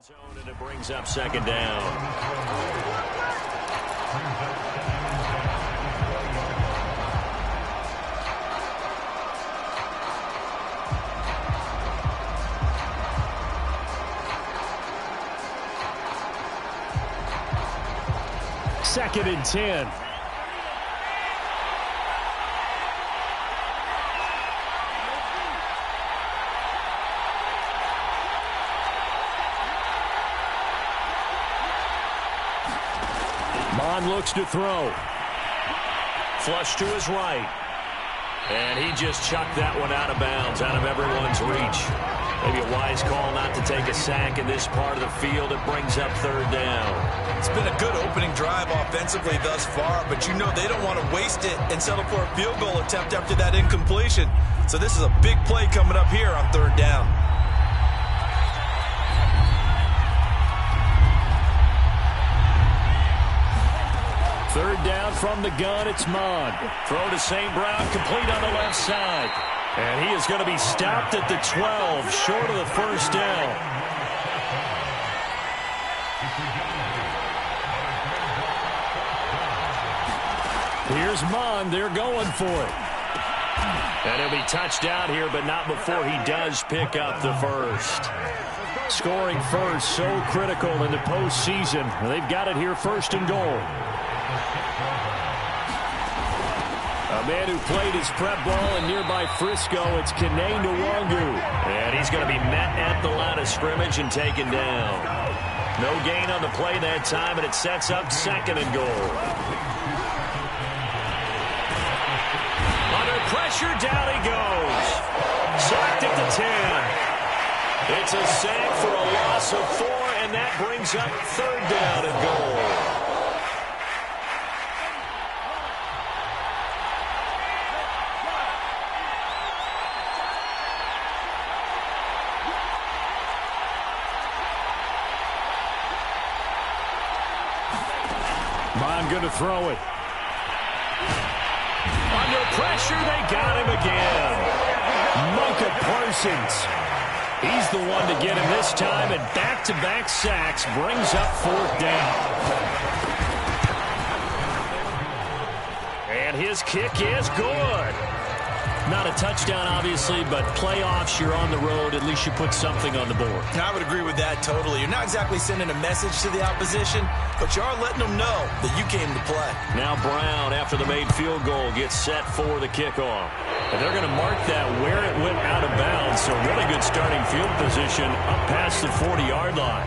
And it brings up second down. Second and 10. Looks to throw. Flush to his right. And he just chucked that one out of bounds, out of everyone's reach. Maybe a wise call not to take a sack in this part of the field. It brings up third down. It's been a good opening drive offensively thus far, but you know they don't want to waste it and settle for a field goal attempt after that incompletion. So this is a big play coming up here on third down. Third down from the gun, it's Mond. Throw to St. Brown, complete on the left side. And he is going to be stopped at the 12, short of the first down. Here's Mond, they're going for it. And he'll be touched out here, but not before he does pick up the first. Scoring first, so critical in the postseason. They've got it here, first and goal. A man who played his prep ball in nearby Frisco, it's Kenane Nwangu. And he's going to be met at the line of scrimmage and taken down. No gain on the play that time, and it sets up second and goal. Under pressure, down he goes. Sacked at the 10. It's a sack for a loss of 4, and that brings up third down and goal. Going to throw it. Under pressure, they got him again. Micah Parsons. He's the one to get him this time, and back-to-back sacks brings up fourth down. And his kick is good. Not a touchdown, obviously, but playoffs, you're on the road. At least you put something on the board. I would agree with that totally. You're not exactly sending a message to the opposition, but you are letting them know that you came to play. Now Brown, after the made field goal, gets set for the kickoff. And they're going to mark that where it went out of bounds, so really good starting field position up past the 40-yard line.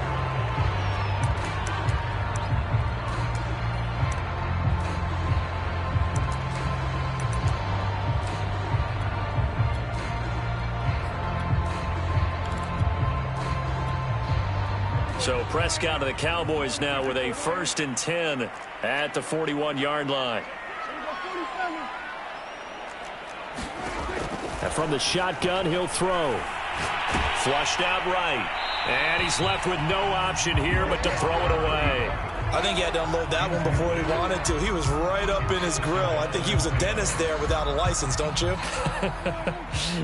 So Prescott of the Cowboys now with a first and 10 at the 41-yard line. And from the shotgun, he'll throw. Flushed out right. And he's left with no option here but to throw it away. I think he had to unload that one before he wanted to. He was right up in his grill. I think he was a dentist there without a license, don't you?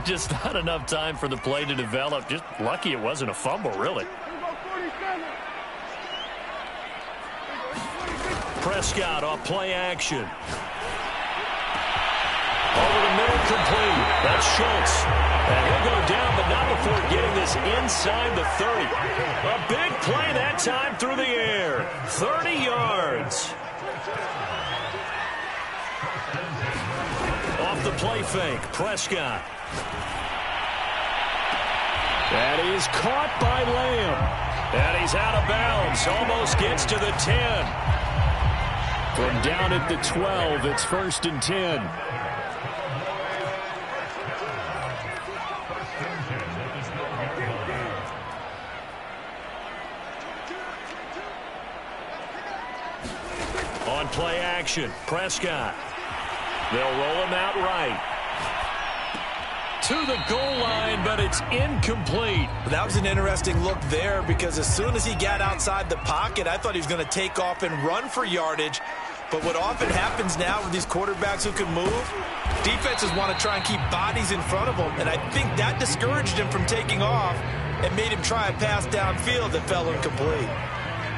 Just not enough time for the play to develop. Just lucky it wasn't a fumble, really. Prescott off play action. Over the middle, complete. That's Schultz. And he'll go down, but not before getting this inside the 30. A big play that time through the air. 30 yards. Off the play fake, Prescott. That is caught by Lamb. And he's out of bounds. Almost gets to the 10. From down at the 12, it's first and 10. On play action, Prescott. They'll roll him out right. To the goal line, but it's incomplete. That was an interesting look there because as soon as he got outside the pocket, I thought he was going to take off and run for yardage. But what often happens now with these quarterbacks who can move, defenses want to try and keep bodies in front of them, and I think that discouraged him from taking off. and made him try a pass downfield that fell incomplete.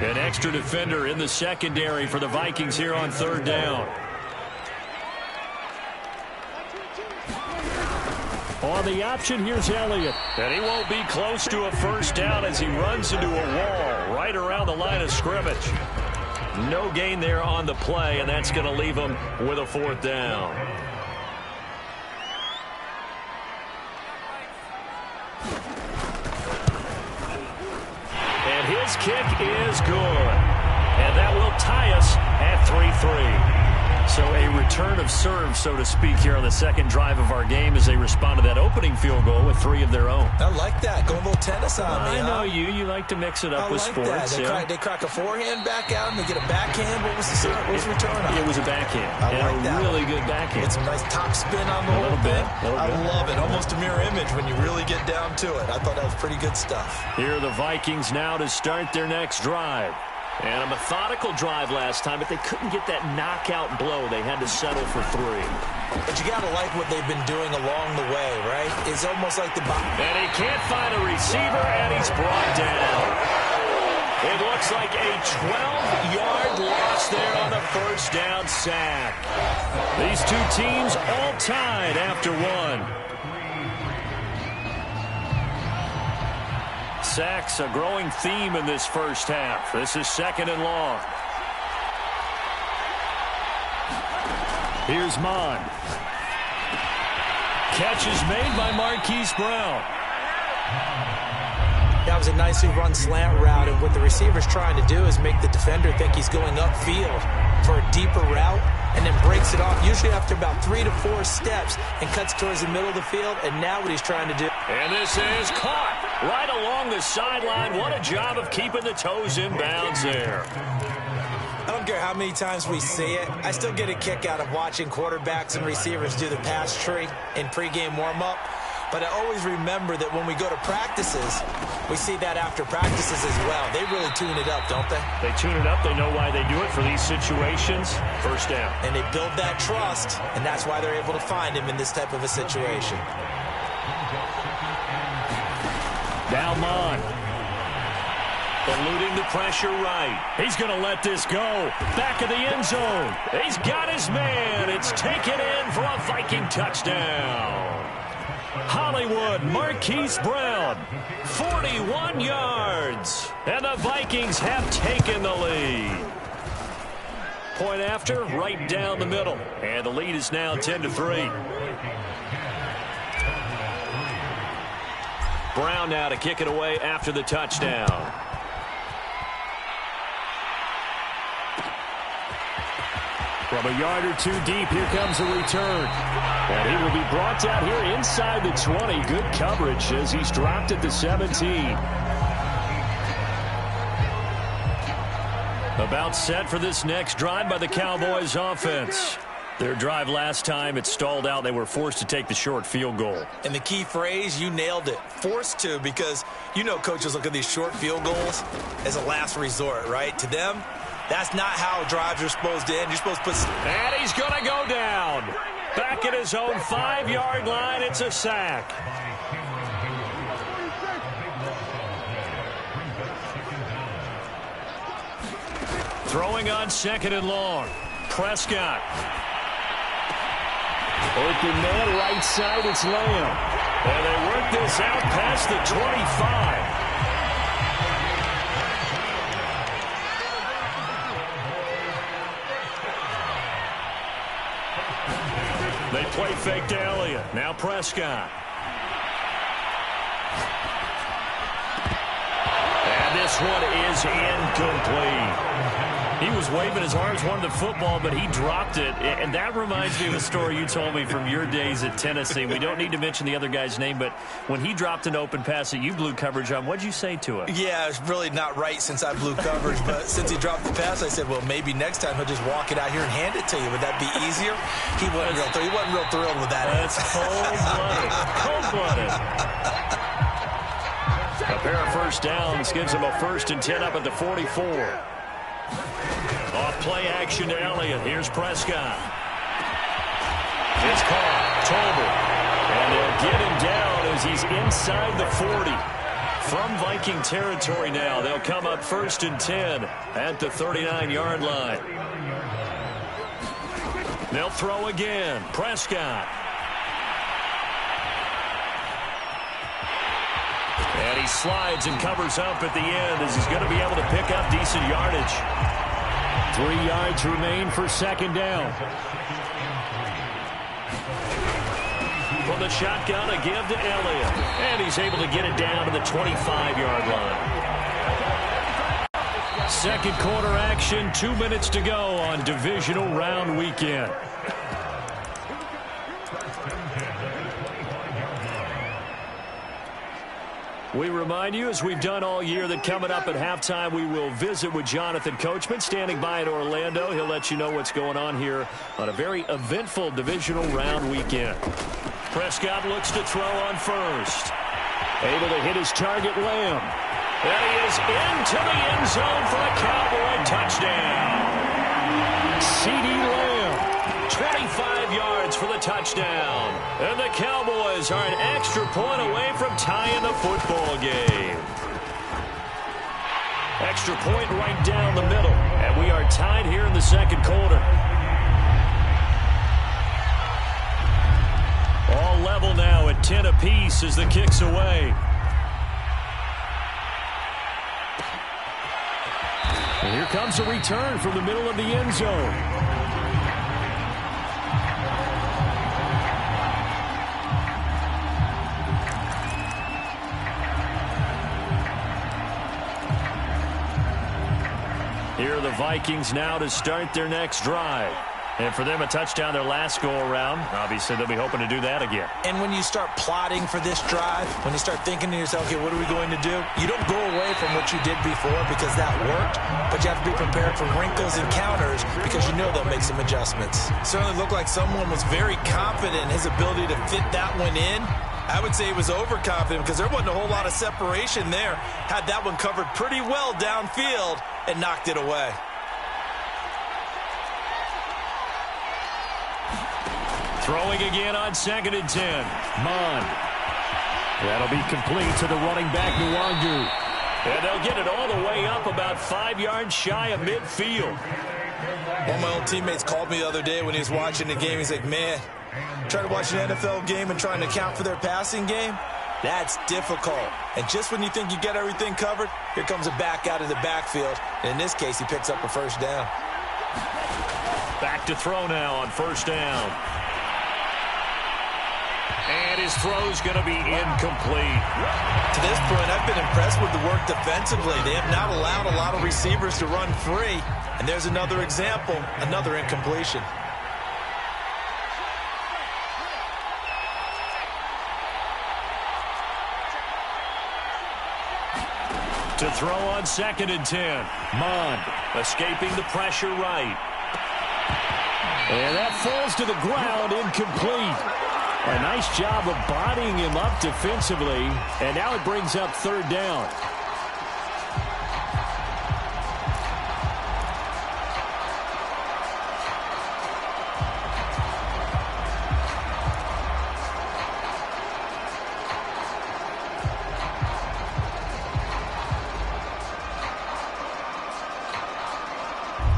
An extra defender in the secondary for the Vikings here on third down. On the option, here's Elliott. And he won't be close to a first down as he runs into a wall right around the line of scrimmage. No gain there on the play, and that's going to leave him with a fourth down. And his kick is good. And that will tie us at 3-3. So a return of serve, so to speak, here on the second drive of our game as they respond to that opening field goal with 3 of their own. I like that. Going a little tennis on me. I know you. You like to mix it up with sports. They crack a forehand back out and they get a backhand. What was the return on? It was a backhand. I like that. Really good backhand. It's a nice top spin on the whole thing. I love it. Almost a mirror image when you really get down to it. I thought that was pretty good stuff. Here are the Vikings now to start their next drive. And a methodical drive last time, but they couldn't get that knockout blow. They had to settle for 3. But you got to like what they've been doing along the way, right? It's almost like the... And he can't find a receiver, and he's brought down. It looks like a 12-yard loss there on the first down sack. These two teams all tied after 1. Sacks, a growing theme in this first half. This is 2nd and long. Here's Mon. Catch is made by Marquise Brown. That was a nicely run slant route, and what the receiver's trying to do is make the defender think he's going upfield for a deeper route, and then breaks it off, usually after about 3 to 4 steps, and cuts towards the middle of the field, and now what he's trying to do. And this is caught right along the sideline. What a job of keeping the toes in bounds there. I don't care how many times we see it. I still get a kick out of watching quarterbacks and receivers do the pass tree in pregame warm-up. But I always remember that when we go to practices, we see that after practices as well. They really tune it up, don't they? They tune it up. They know why they do it for these situations. First down. And they build that trust, and that's why they're able to find him in this type of a situation. Now Mon. Eluding the pressure right. He's going to let this go. Back of the end zone. He's got his man. It's taken in for a Viking touchdown. Hollywood, Marquise Brown, 41 yards. And the Vikings have taken the lead. Point after, right down the middle. And the lead is now 10-3. Brown now to kick it away after the touchdown. From a yard or 2 deep, here comes a return. And he will be brought down here inside the 20. Good coverage as he's dropped at the 17. About set for this next drive by the Cowboys offense. Their drive last time, it stalled out. They were forced to take the short field goal. And the key phrase, you nailed it. Forced to, because you know coaches look at these short field goals as a last resort, right? To them, that's not how drives are supposed to end. You're supposed to put... And he's going to go down. Back at his own 5-yard line, it's a sack. Throwing on 2nd and long. Prescott. Open man, right side, it's Lamb. And they work this out past the 25. They play fake to Elliott. Now Prescott. And this one is incomplete. He was waving his arms, wanted the football, but he dropped it. And that reminds me of a story you told me from your days at Tennessee. We don't need to mention the other guy's name, but when he dropped an open pass that you blew coverage on, what'd you say to him? Yeah, it's really not right since I blew coverage, but since he dropped the pass, I said, well, maybe next time he'll just walk it out here and hand it to you. Would that be easier? He wasn't real thrilled with that. That's cold-blooded. Cold-blooded. A pair of first downs gives him a 1st and 10 up at the 44. Off play action to Elliott. Here's Prescott. It's caught. Tolbert. And they'll get him down as he's inside the 40. From Viking territory now, they'll come up 1st and 10 at the 39-yard line. They'll throw again. Prescott. And he slides and covers up at the end as he's going to be able to pick up decent yardage. 3 yards remain for 2nd down. From the shotgun, a give to Elliott. And he's able to get it down to the 25-yard line. 2nd quarter action, 2 minutes to go on divisional round weekend. We remind you, as we've done all year, that coming up at halftime, we will visit with Jonathan Coachman, standing by in Orlando. He'll let you know what's going on here on a very eventful divisional round weekend. Prescott looks to throw on first. Able to hit his target, Lamb. And he is into the end zone for a Cowboy touchdown. CeeDee Lamb, 25 yards for the touchdown. And the Cowboys are an extra point away from tying the football game. Extra point right down the middle. And we are tied here in the 2nd quarter. All level now at 10 apiece as the kick's away. And here comes a return from the middle of the end zone. Here are the Vikings now to start their next drive. And for them, a touchdown their last go-around. Obviously, they'll be hoping to do that again. And when you start plotting for this drive, when you start thinking to yourself, okay, what are we going to do? You don't go away from what you did before because that worked, but you have to be prepared for wrinkles and counters because you know they'll make some adjustments. Certainly looked like someone was very confident in his ability to fit that one in. I would say he was overconfident because there wasn't a whole lot of separation there. Had that one covered pretty well downfield and knocked it away. Throwing again on 2nd and 10. Mond. That'll be complete to the running back, Nwangu. And they'll get it all the way up about 5 yards shy of midfield. One of my old teammates called me the other day when he was watching the game. He's like, man, trying to watch an NFL game and trying to account for their passing game? That's difficult. And just when you think you get everything covered, here comes a back out of the backfield. And in this case, he picks up a 1st down. Back to throw now on 1st down. And his throw's going to be incomplete. To this point, I've been impressed with the work defensively. They have not allowed a lot of receivers to run free. And there's another example, another incompletion. To throw on 2nd and 10. Mond escaping the pressure right. And that falls to the ground, incomplete. A nice job of bodying him up defensively, and now it brings up 3rd down.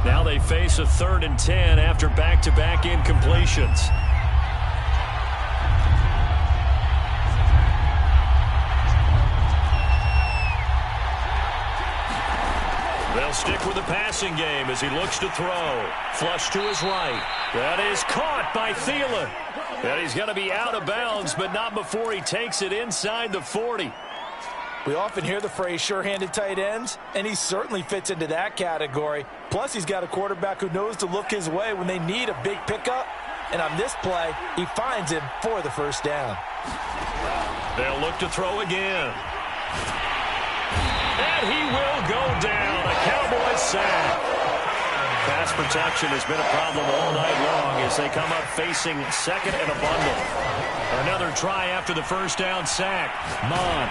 Now they face a 3rd and 10 after back-to-back incompletions. They'll stick with the passing game as he looks to throw. Flush to his right. That is caught by Thielen. And he's going to be out of bounds, but not before he takes it inside the 40. We often hear the phrase sure-handed tight ends, and he certainly fits into that category. Plus, he's got a quarterback who knows to look his way when they need a big pickup. And on this play, he finds him for the 1st down. They'll look to throw again. And he will go down. A Cowboys sack. Pass protection has been a problem all night long as they come up facing second and a bundle. Another try after the first down sack. Mon.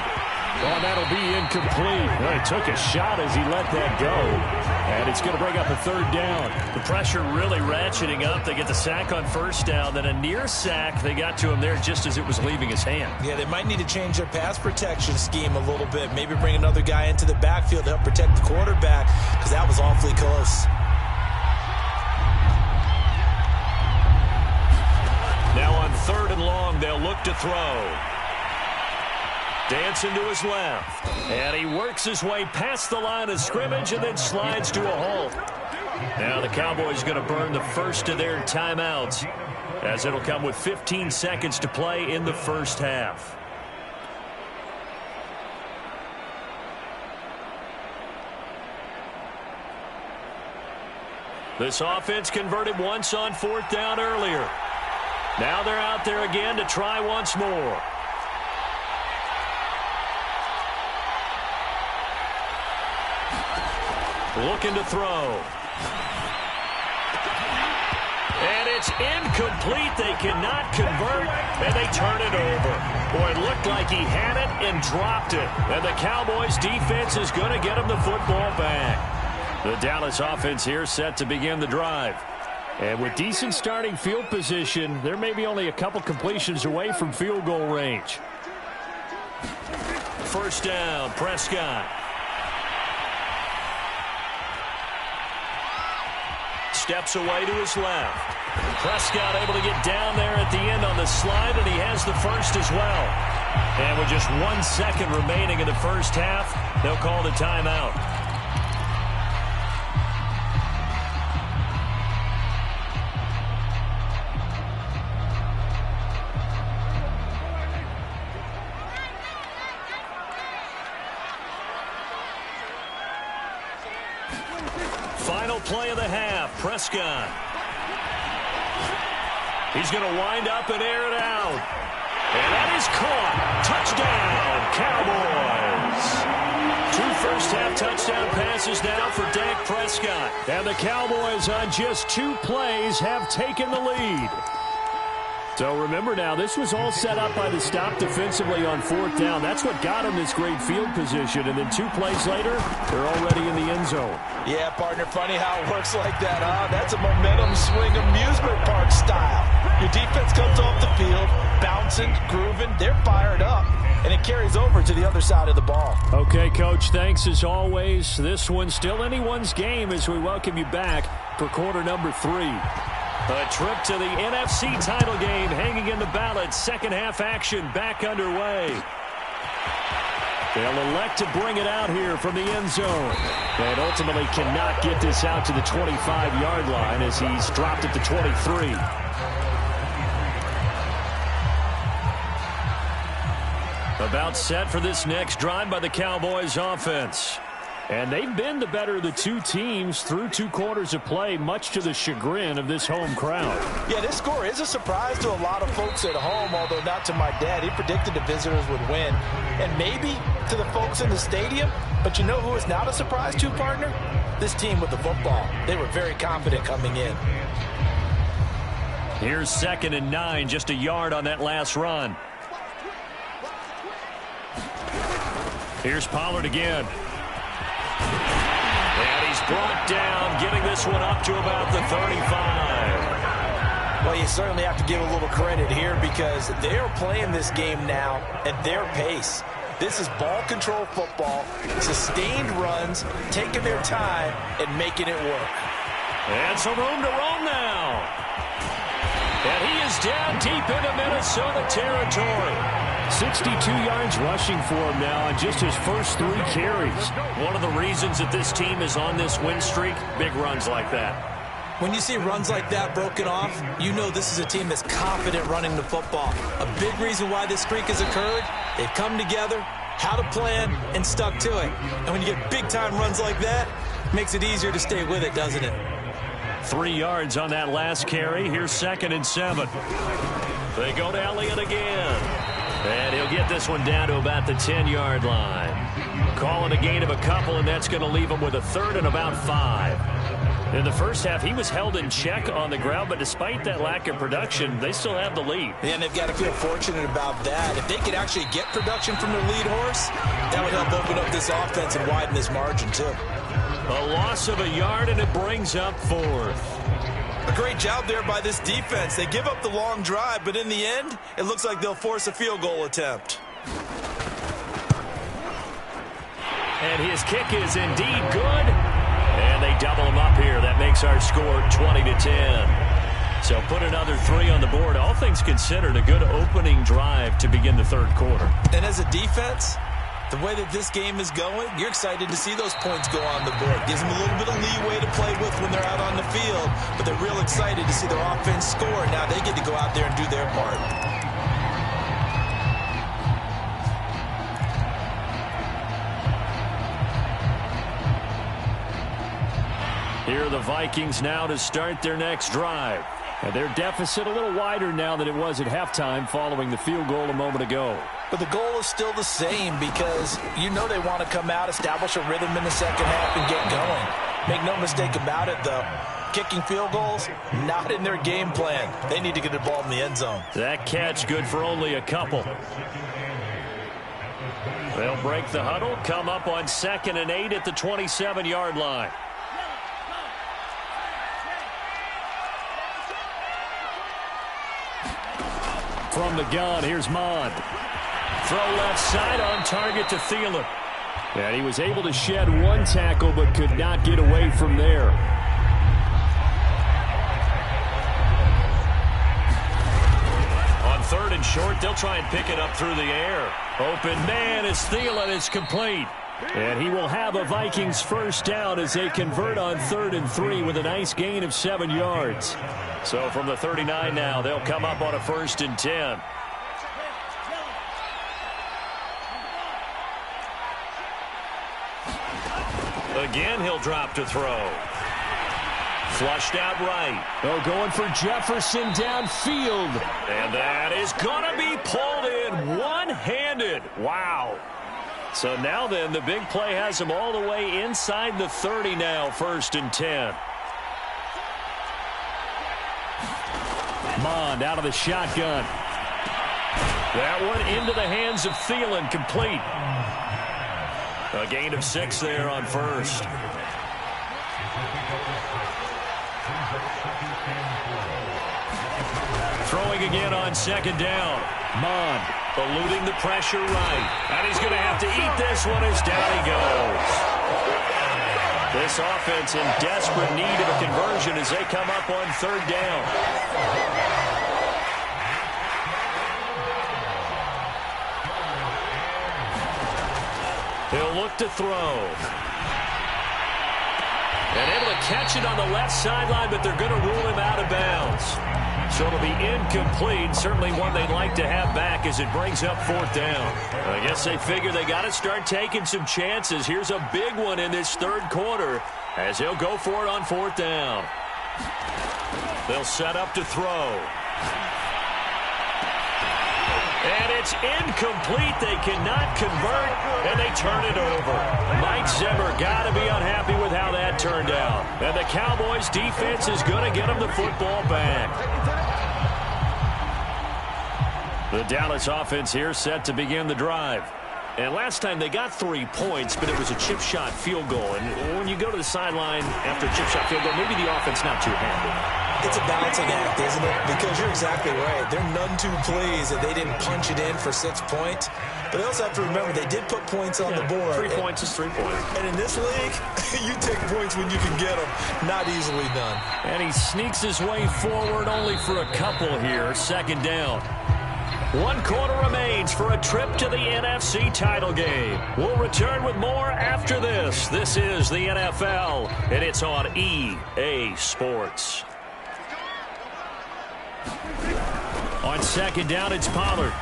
Oh, that'll be incomplete. Well, he took a shot as he let that go. And it's going to bring up a third down. The pressure really ratcheting up. They get the sack on first down. Then a near sack. They got to him there just as it was leaving his hand. Yeah, they might need to change their pass protection scheme a little bit. Maybe bring another guy into the backfield to help protect the quarterback, because that was awfully close. Now on 3rd and long, they'll look to throw. Dancing to his left. And he works his way past the line of scrimmage and then slides to a halt. Now the Cowboys going to burn the first of their timeouts, as it'll come with 15 seconds to play in the first half. This offense converted once on 4th down earlier. Now they're out there again to try once more. Looking to throw. And it's incomplete. They cannot convert, and they turn it over. Boy, it looked like he had it and dropped it. And the Cowboys defense is going to get him the football back. The Dallas offense here set to begin the drive. And with decent starting field position, they're maybe only a couple completions away from field goal range. First down, Prescott. Steps away to his left. Prescott able to get down there at the end on the slide, and he has the first as well. And with just 1 second remaining in the first half, they'll call the timeout. Final play of the half, Prescott. He's going to wind up and air it out. And that is caught. Touchdown, Cowboys. 2 first-half touchdown passes now for Dak Prescott. And the Cowboys on just 2 plays have taken the lead. So remember now, this was all set up by the stop defensively on 4th down. That's what got them this great field position. And then 2 plays later, they're already in the end zone. Yeah, partner, funny how it works like that, huh? That's a momentum swing amusement park style. Your defense comes off the field, bouncing, grooving, they're fired up, and it carries over to the other side of the ball. Okay, Coach, thanks as always. This one's still anyone's game as we welcome you back for quarter number 3. A trip to the NFC title game hanging in the balance. Second half action back underway. They'll elect to bring it out here from the end zone. And ultimately cannot get this out to the 25-yard line as he's dropped at the 23. About set for this next drive by the Cowboys offense. And they've been the better of the 2 teams through 2 quarters of play, much to the chagrin of this home crowd. Yeah, this score is a surprise to a lot of folks at home, although not to my dad. He predicted the visitors would win. And maybe to the folks in the stadium. But you know who is not a surprise to, partner? This team with the football. They were very confident coming in. Here's 2nd and 9, just a yard on that last run. Here's Pollard again. And he's brought down, getting this one up to about the 35. Well, you certainly have to give a little credit here because they are playing this game now at their pace. This is ball control football, sustained runs, taking their time and making it work. And some room to roam now. And he is down deep into Minnesota territory. 62 yards rushing for him now on just his first 3 carries. One of the reasons that this team is on this win streak, big runs like that. When you see runs like that broken off, you know this is a team that's confident running the football. A big reason why this streak has occurred, they've come together, had a plan, and stuck to it. And when you get big-time runs like that, it makes it easier to stay with it, doesn't it? 3 yards on that last carry. Here's 2nd and 7. They go to Elliott again. And he'll get this one down to about the 10-yard line. Calling a gain of a couple, and that's going to leave him with a 3rd and about 5. In the first half, he was held in check on the ground, but despite that lack of production, they still have the lead. And they've got to feel fortunate about that. If they could actually get production from their lead horse, that would help open up this offense and widen this margin, too. A loss of a yard, and it brings up fourth. A great job there by this defense. They give up the long drive, but in the end, it looks like they'll force a field goal attempt. And his kick is indeed good. And they double him up here. That makes our score 20-10. So put another 3 on the board. All things considered, a good opening drive to begin the third quarter. And as a defense, the way that this game is going, you're excited to see those points go on the board. Gives them a little bit of leeway to play with when they're out on the field, but they're real excited to see their offense score. Now they get to go out there and do their part. Here are the Vikings now to start their next drive. And their deficit a little wider now than it was at halftime following the field goal a moment ago. But the goal is still the same because you know they want to come out, establish a rhythm in the second half, and get going. Make no mistake about it, though. Kicking field goals, not in their game plan. They need to get the ball in the end zone. That catch good for only a couple. They'll break the huddle, come up on 2nd and 8 at the 27-yard line. From the gun, here's Mond. Throw left side on target to Thielen. And he was able to shed one tackle but could not get away from there. On 3rd and short, they'll try and pick it up through the air. Open man is Thielen. It's complete. And he will have a Vikings first down as they convert on 3rd and 3 with a nice gain of 7 yards. So from the 39 now, they'll come up on a 1st and 10. Again, he'll drop to throw. Flushed out right. Oh, going for Jefferson downfield. And that is going to be pulled in one-handed. Wow. So now then, the big play has him all the way inside the 30 now, 1st and 10. Mond out of the shotgun. That one into the hands of Thielen, complete. A gain of 6 there on 1st. Throwing again on 2nd down. Mond eluding the pressure right. And he's going to have to eat this one as down he goes. This offense in desperate need of a conversion as they come up on 3rd down. He'll look to throw. And able to catch it on the left sideline, but they're going to rule him out of bounds. So it'll be incomplete. Certainly one they'd like to have back as it brings up 4th down. I guess they figure they got to start taking some chances. Here's a big one in this 3rd quarter as they'll go for it on 4th down. They'll set up to throw. And it's incomplete. They cannot convert, and they turn it over. Mike Zimmer got to be unhappy with how that turned out. And the Cowboys' defense is going to get them the football back. The Dallas offense here set to begin the drive. And last time they got 3 points, but it was a chip shot field goal. And when you go to the sideline after a chip shot field goal, maybe the offense not too happy. It's a balancing act, isn't it? Because you're exactly right. They're none too pleased that they didn't punch it in for 6 points. But they also have to remember they did put points on the board. 3 points is 3 points. And in this league, you take points when you can get them. Not easily done. And he sneaks his way forward only for a couple here. 2nd down. 1 quarter remains for a trip to the NFC title game. We'll return with more after this. This is the NFL, and it's on EA Sports. On 2nd down, it's Pollard.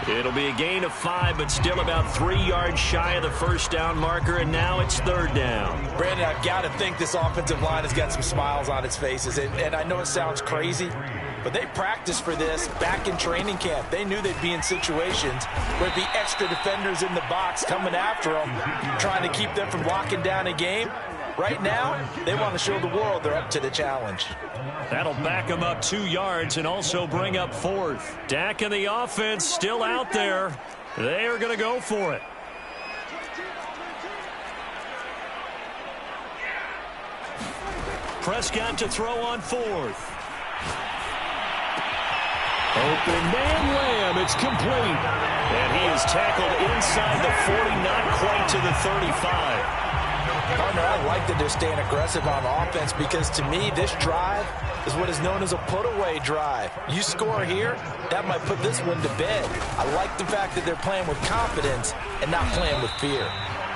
It'll be a gain of 5, but still about 3 yards shy of the 1st down marker, and now it's 3rd down. Brandon, I've got to think this offensive line has got some smiles on its faces, and I know it sounds crazy, but they practiced for this back in training camp. They knew they'd be in situations where there'd be extra defenders in the box coming after them, trying to keep them from locking down a game. Right now, they want to show the world they're up to the challenge. That'll back them up 2 yards and also bring up 4th. Dak and the offense still out there. They are going to go for it. Prescott to throw on 4th. Open man Lamb, it's complete. And he is tackled inside the 40, not quite to the 35. Partner, I like that they're staying aggressive on offense because to me, this drive is what is known as a put-away drive. You score here, that might put this one to bed. I like the fact that they're playing with confidence and not playing with fear.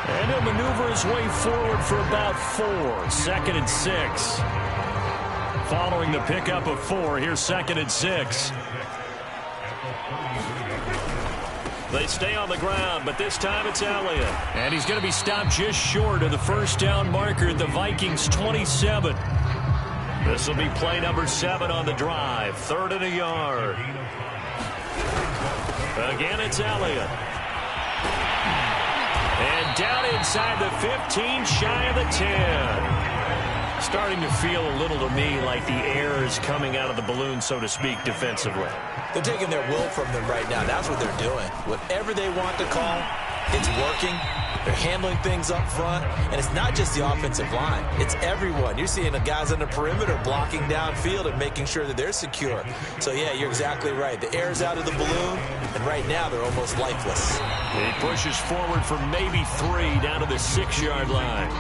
And he'll maneuver his way forward for about 4. 2nd and 6. Following the pickup of 4, here's 2nd and 6. They stay on the ground, but this time it's Elliott. And he's going to be stopped just short of the first down marker at the Vikings' 27. This will be play number 7 on the drive. 3rd and a yard. Again, it's Elliott. And down inside the 15, shy of the 10. Starting to feel a little to me like the air is coming out of the balloon, so to speak, defensively. They're taking their will from them right now. That's what they're doing. Whatever they want to call, it's working. They're handling things up front. And it's not just the offensive line. It's everyone. You're seeing the guys on the perimeter blocking downfield and making sure that they're secure. So, yeah, you're exactly right. The air's out of the balloon, and right now they're almost lifeless. He pushes forward for maybe 3 down to the 6-yard line.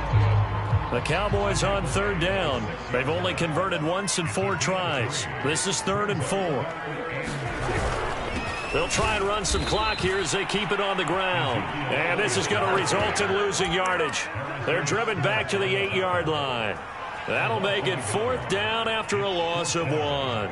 The Cowboys on 3rd down. They've only converted once in 4 tries. This is 3rd and 4. They'll try and run some clock here as they keep it on the ground. And this is going to result in losing yardage. They're driven back to the 8-yard line. That'll make it 4th down after a loss of 1.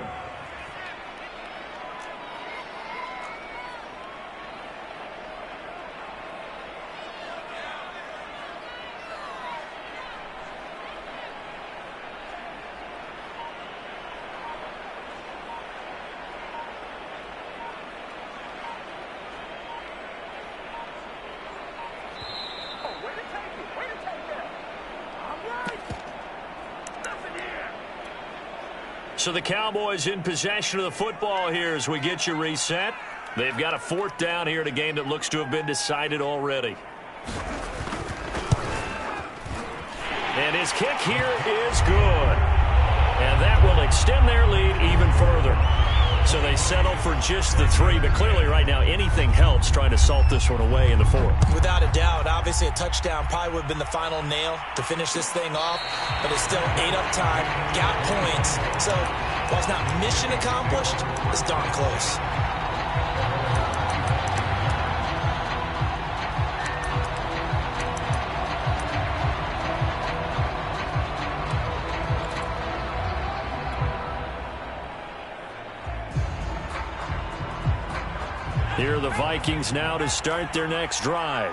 So the Cowboys in possession of the football here as we get you reset. They've got a 4th down here in a game that looks to have been decided already. And his kick here is good. And that will extend their lead even further. So they settle for just the 3, but clearly right now anything helps trying to salt this one away in the 4th. Without a doubt, obviously a touchdown probably would have been the final nail to finish this thing off, but it's still ate up time, got points. So while it's not mission accomplished, it's darn close. Here are the Vikings now to start their next drive.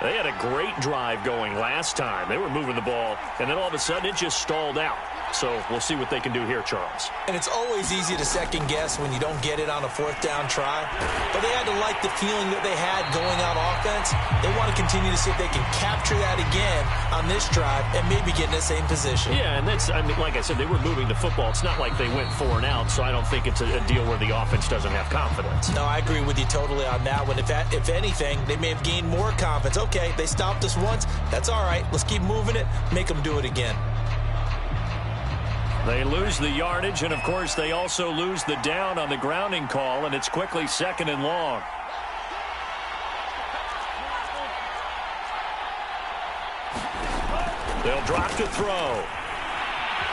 They had a great drive going last time. They were moving the ball, and then all of a sudden it just stalled out. So we'll see what they can do here, Charles. And it's always easy to second guess when you don't get it on a 4th down try. But they had to like the feeling that they had going on offense. They want to continue to see if they can capture that again on this drive and maybe get in the same position. Yeah, and that's, I mean, like I said, they were moving the football. It's not like they went 4 and out, so I don't think it's a deal where the offense doesn't have confidence. No, I agree with you totally on that one. If anything, they may have gained more confidence. Okay, they stopped us once. That's all right. Let's keep moving it. Make them do it again. They lose the yardage, and, of course, they also lose the down on the grounding call, and it's quickly 2nd and long. They'll drop to throw.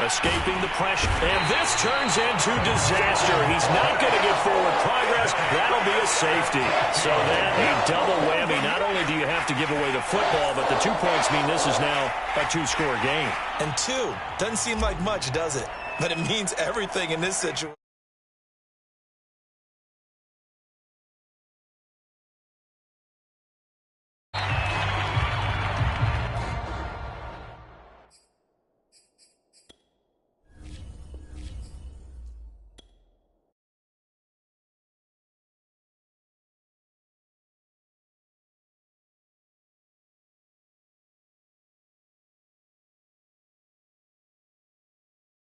Escaping the pressure, and this turns into disaster. He's not going to get forward progress. That'll be a safety. So then a double whammy. Not only do you have to give away the football, but the 2 points mean this is now a 2-score game. And 2 doesn't seem like much, does it? But it means everything in this situation.